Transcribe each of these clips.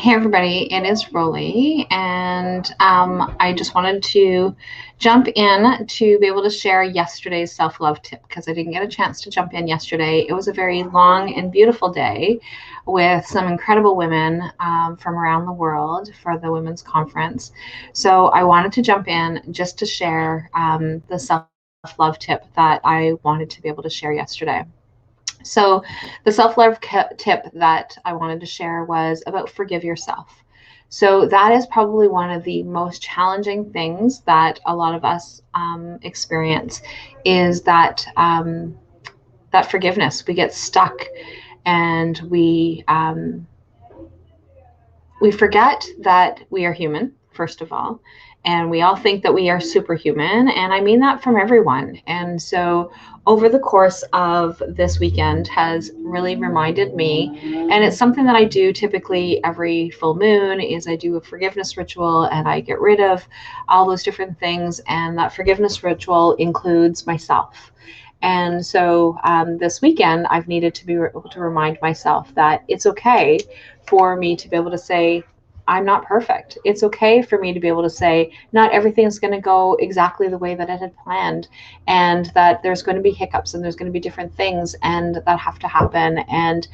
Hey everybody, it is Rolly, and I just wanted to jump in to be able to share yesterday's self-love tip because I didn't get a chance to jump in yesterday. It was a very long and beautiful day with some incredible women from around the world for the women's conference. So I wanted to jump in just to share the self-love tip that I wanted to be able to share yesterday. So, the self love tip that I wanted to share was about forgive yourself. So, that is probably one of the most challenging things that a lot of us experience is that forgiveness. We get stuck and we forget that we are human, first of all, and we all think that we are superhuman. And I mean that from everyone. And so, over the course of this weekend, has really reminded me, and it's something that I do typically every full moon, is I do a forgiveness ritual and I get rid of all those different things. And that forgiveness ritual includes myself. And so this weekend, I've needed to be able to remind myself that it's okay for me to be able to say, I'm not perfect. It's okay for me to be able to say, not everything's going to go exactly the way that I had planned, and that there's going to be hiccups and there's going to be different things and that have to happen. And,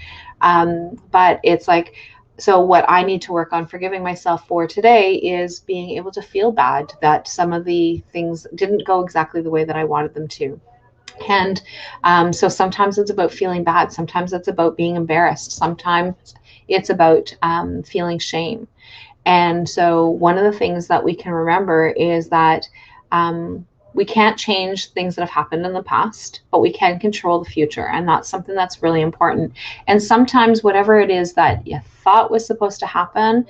but it's like, so what I need to work on forgiving myself for today is being able to feel bad that some of the things didn't go exactly the way that I wanted them to. And so sometimes it's about feeling bad. Sometimes it's about being embarrassed. Sometimes it's about feeling shame. And so one of the things that we can remember is that we can't change things that have happened in the past, but we can control the future. And that's something that's really important. And sometimes whatever it is that you thought was supposed to happen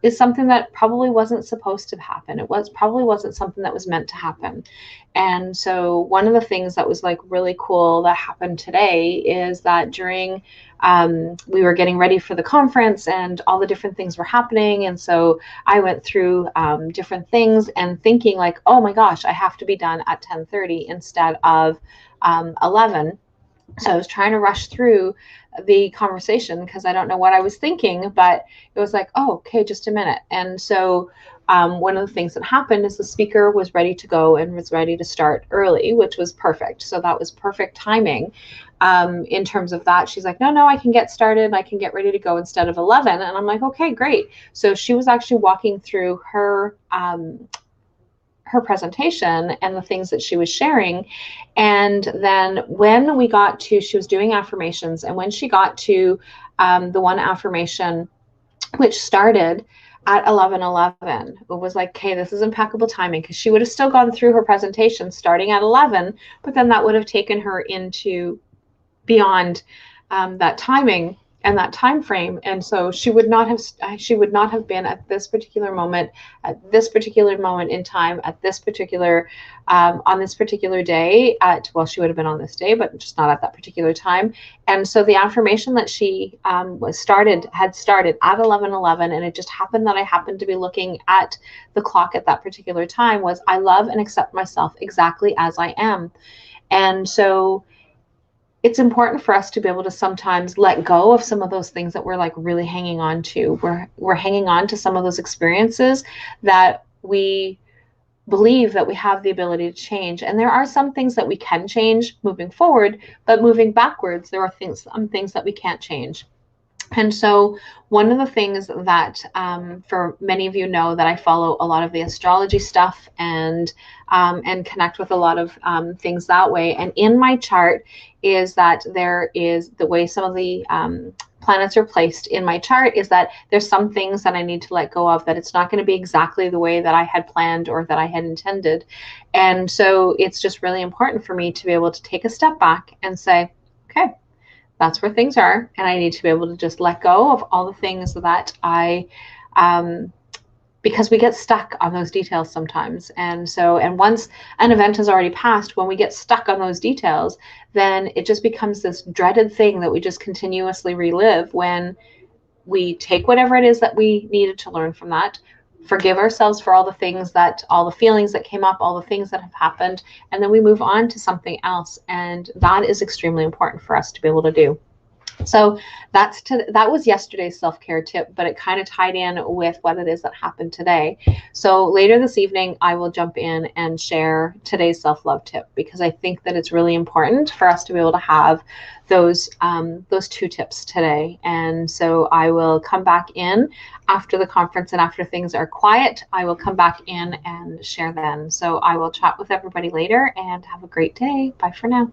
is something that probably wasn't supposed to happen. It was probably wasn't something that was meant to happen. And so one of the things that was like really cool that happened today is that during we were getting ready for the conference and all the different things were happening. And so I went through different things and thinking like, oh my gosh, I have to be done at 10:30 instead of 11. So I was trying to rush through the conversation because I don't know what I was thinking, but it was like, oh, okay, just a minute. And so one of the things that happened is the speaker was ready to go and was ready to start early, which was perfect. So that was perfect timing in terms of that. She's like, no, I can get started. I can get ready to go instead of 11. And I'm like, okay, great. So she was actually walking through her presentation and the things that she was sharing. And then when we got to, she was doing affirmations. And when she got to the one affirmation, which started at 11:11, it was like, okay, this is impeccable timing, because she would have still gone through her presentation starting at 11, but then that would have taken her into beyond that timing and that time frame. And so she would not have been at this particular moment, in time, at this particular on this particular day, at well, she would have been on this day, but just not at that particular time. And so the affirmation that she had started at 11:11, and it just happened that I happened to be looking at the clock at that particular time, was, I love and accept myself exactly as I am. And so it's important for us to be able to sometimes let go of some of those things that we're like really hanging on to. We're hanging on to some of those experiences that we believe that we have the ability to change. And there are some things that we can change moving forward, but moving backwards, there are some things that we can't change. And so one of the things that, for many of you know, that I follow a lot of the astrology stuff and connect with a lot of things that way. And in my chart is that there is the way some of the planets are placed in my chart is that there's some things that I need to let go of, that it's not going to be exactly the way that I had planned or that I had intended. And so it's just really important for me to be able to take a step back and say, okay, that's where things are, and I need to be able to just let go of all the things that because we get stuck on those details sometimes. And so, and once an event has already passed, when we get stuck on those details, then it just becomes this dreaded thing that we just continuously relive. When we take whatever it is that we needed to learn from that, forgive ourselves for all the feelings that came up, all the things that have happened, and then we move on to something else. And that is extremely important for us to be able to do. So that was yesterday's self-care tip, but it kind of tied in with what it is that happened today. So later this evening, I will jump in and share today's self-love tip, because I think that it's really important for us to be able to have those two tips today. And so I will come back in after the conference, and after things are quiet, I will come back in and share then. So I will chat with everybody later, and have a great day. Bye for now.